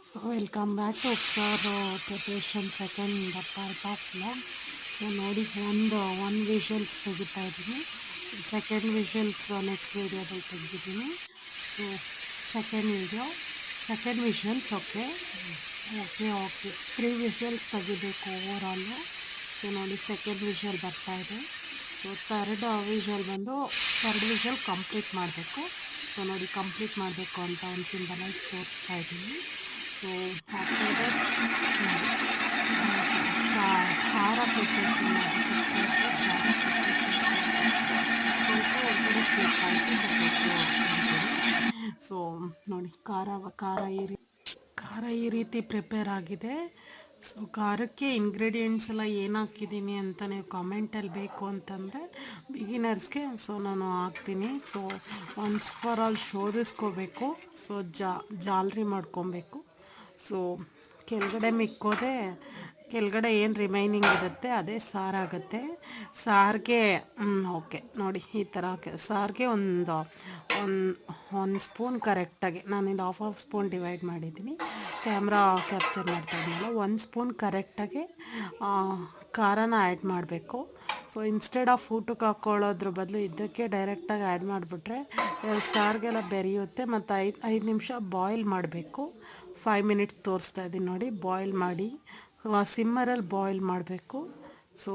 So welcome back to Upsar preparation second part of vlog. So ನೋಡಿ ಒಂದು whistles ತೆಗಿತಾ ಇದ್ದೀನಿ. ಸೆಕೆಂಡ್ ವಿಷಲ್ಸ್ ನೆಕ್ಸ್ಟ್ ವೀಡಿಯೋದಲ್ಲಿ ತೆಗೆದಿದ್ದೀನಿ. So second whistles okay 3 whistles ತೆಗಿಬೇಕು ಓವರಾಲು. ಸೊ ನೋಡಿ ಸೆಕೆಂಡ್ ವಿಷಲ್ ಬರ್ತಾ ಇದೆ. ಸೊ ಥರ್ಡ್ ವಿಷಲ್ ಕಂಪ್ಲೀಟ್ ಮಾಡಬೇಕು. ಸೊ ನೋಡಿ ಕಂಪ್ಲೀಟ್ ಮಾಡಬೇಕು ಅಂತ ಒಂದು ಸಿಂಬಲೈಸ್ ತೋರಿಸ್ತಾ ಇದ್ದೀನಿ. ಸೊ ಆಫ್ಟರ್ ದಟ್ ಖಾರ ಪ್ರಿಪ್ರೇಷನ್ ಮಾಡಬೇಕು. ಸ್ವಲ್ಪ ಹೊರಗಡೆ ಸ್ಟೇಟ್ ಆಯಿತು ಸೊ ನೋಡಿ ಖಾರ ಈ ರೀತಿ ಪ್ರಿಪೇರ್ ಆಗಿದೆ. ಸೊ ಖಾರಕ್ಕೆ ಇಂಗ್ರೀಡಿಯೆಂಟ್ಸ್ ಎಲ್ಲ ಏನು ಹಾಕಿದ್ದೀನಿ ಅಂತ ನೀವು ಕಾಮೆಂಟಲ್ಲಿ ಬೇಕು ಅಂತಂದರೆ ಬಿಗಿನರ್ಸ್ಗೆ ಸೊ ನಾನು ಹಾಕ್ತೀನಿ. ಸೊ ಒನ್ಸ್ ಫಾರ್ ಆಲ್ ಶೋಧಿಸ್ಕೋಬೇಕು. ಸೊ ಜಾಲರಿ ಮಾಡ್ಕೊಬೇಕು. ಸೊ ಕೆಳಗಡೆ ಏನು ರಿಮೈನಿಂಗ್ ಇರುತ್ತೆ ಅದೇ ಸಾರಾಗುತ್ತೆ. ಸಾರಿಗೆ ಓಕೆ ನೋಡಿ ಈ ಥರ ಸಾರಿಗೆ ಒಂದು ಸ್ಪೂನ್ ಕರೆಕ್ಟಾಗಿ ನಾನಿಲ್ಲಿ ಹಾಫ್ ಸ್ಪೂನ್ ಡಿವೈಡ್ ಮಾಡಿದ್ದೀನಿ. ಕ್ಯಾಮ್ರಾ ಕ್ಯಾಪ್ಚರ್ ಮಾಡ್ತಾ ಇದ್ಮೇಲೆ 1 ಸ್ಪೂನ್ ಕರೆಕ್ಟಾಗಿ ಖಾರನ ಆ್ಯಡ್ ಮಾಡಬೇಕು. ಸೊ ಇನ್ಸ್ಟೆಡ್ ಆಫ್ ಊಟಕ್ಕೆ ಹಾಕ್ಕೊಳ್ಳೋದ್ರ ಬದಲು ಇದಕ್ಕೆ ಡೈರೆಕ್ಟಾಗಿ ಆ್ಯಡ್ ಮಾಡಿಬಿಟ್ರೆ ಸಾರಿಗೆಲ್ಲ ಬೆರೆಯುತ್ತೆ. ಮತ್ತು 5 ನಿಮಿಷ ಬಾಯ್ಲ್ ಮಾಡಬೇಕು. 5 ಮಿನಿಟ್ಸ್ ತೋರಿಸ್ತಾ ಇದ್ದೀನಿ ನೋಡಿ. ಬಾಯ್ಲ್ ಮಾಡಿ ಸಿಮ್ಮರಲ್ಲಿ ಬಾಯ್ಲ್ ಮಾಡಬೇಕು. ಸೊ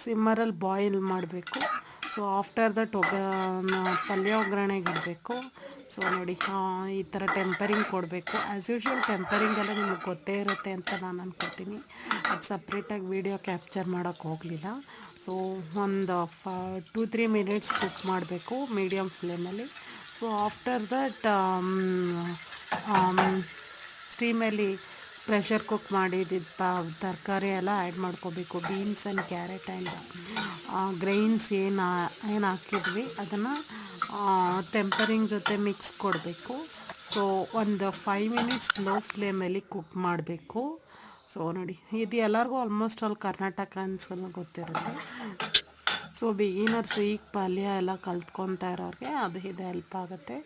ಸಿಮ್ಮರಲ್ಲಿ ಬಾಯ್ಲ್ ಮಾಡಬೇಕು. ಸೊ ಆಫ್ಟರ್ ದಟ್ ಪಲ್ಯ ಒಗ್ಗರಣೆಗೆ ಇಡಬೇಕು. ಸೊ ನೋಡಿ ಈ ಥರ ಟೆಂಪರಿಂಗ್ ಕೊಡಬೇಕು. ಆ್ಯಸ್ ಯೂಶ್ವಲ್ ಟೆಂಪರಿಂಗ್ ಎಲ್ಲ ನಿಮಗೆ ಗೊತ್ತೇ ಇರುತ್ತೆ ಅಂತ ನಾನು ಅಂದ್ಕೊತೀನಿ. ಅದು ಸಪ್ರೇಟಾಗಿ ವೀಡಿಯೋ ಕ್ಯಾಪ್ಚರ್ ಮಾಡೋಕ್ಕೆ ಹೋಗಲಿಲ್ಲ. ಸೊ ಒಂದು 2-3 ಮಿನಿಟ್ಸ್ ಕುಕ್ ಮಾಡಬೇಕು ಮೀಡಿಯಮ್ ಫ್ಲೇಮಲ್ಲಿ. ಸೊ ಆಫ್ಟರ್ ದಟ್ ಸ್ಟೀಮಲ್ಲಿ ಪ್ರೆಷರ್ ಕುಕ್ ಮಾಡಿದ್ದ ತರಕಾರಿ ಎಲ್ಲ ಆ್ಯಡ್ ಮಾಡ್ಕೋಬೇಕು. Beans and carrot and grains ಏನು ಹಾಕಿದ್ವಿ ಅದನ್ನು ಟೆಂಪರಿಂಗ್ ಜೊತೆ ಮಿಕ್ಸ್ ಕೊಡಬೇಕು. ಸೊ ಒಂದು 5 ಮಿನಿಟ್ಸ್ ಲೋ ಫ್ಲೇಮಲ್ಲಿ ಕುಕ್ ಮಾಡಬೇಕು. ಸೊ ನೋಡಿ ಇದು ಎಲ್ಲರಿಗೂ ಆಲ್ಮೋಸ್ಟ್ ಆಲ್ ಕರ್ನಾಟಕ ಅನ್ಸಲ್ಲ ಗೊತ್ತಿರುತ್ತೆ. ಸೊ ಬಿಗಿನರ್ಸ್ ಈಗ ಪಲ್ಯ ಎಲ್ಲ ಕಲ್ತ್ಕೊತಾ ಇರೋರಿಗೆ ಅದು ಇದು ಹೆಲ್ಪ್ ಆಗುತ್ತೆ.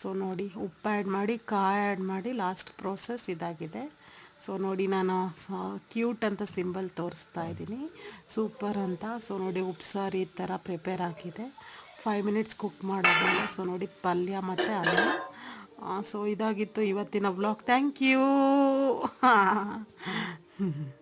ಸೊ ನೋಡಿ ಉಪ್ಪು ಆ್ಯಡ್ ಮಾಡಿ ಕಾಯಿ ಆ್ಯಡ್ ಮಾಡಿ ಲಾಸ್ಟ್ ಪ್ರೋಸೆಸ್ ಇದಾಗಿದೆ. ಸೊ ನೋಡಿ ನಾನು ಕ್ಯೂಟ್ ಅಂತ ಸಿಂಬಲ್ ತೋರಿಸ್ತಾ ಇದ್ದೀನಿ, ಸೂಪರ್ ಅಂತ. ಸೊ ನೋಡಿ ಉಪ್ಸಾರು ಈ ಥರ ಪ್ರಿಪೇರ್ ಆಗಿದೆ. 5 ಮಿನಿಟ್ಸ್ ಕುಕ್ ಮಾಡೋದ್ಮೇಲೆ ಸೊ ನೋಡಿ ಪಲ್ಯ ಮತ್ತು ಅನ್ನ. ಸೊ ಇದಾಗಿತ್ತು ಇವತ್ತಿನ ವ್ಲಾಗ್. Thank you.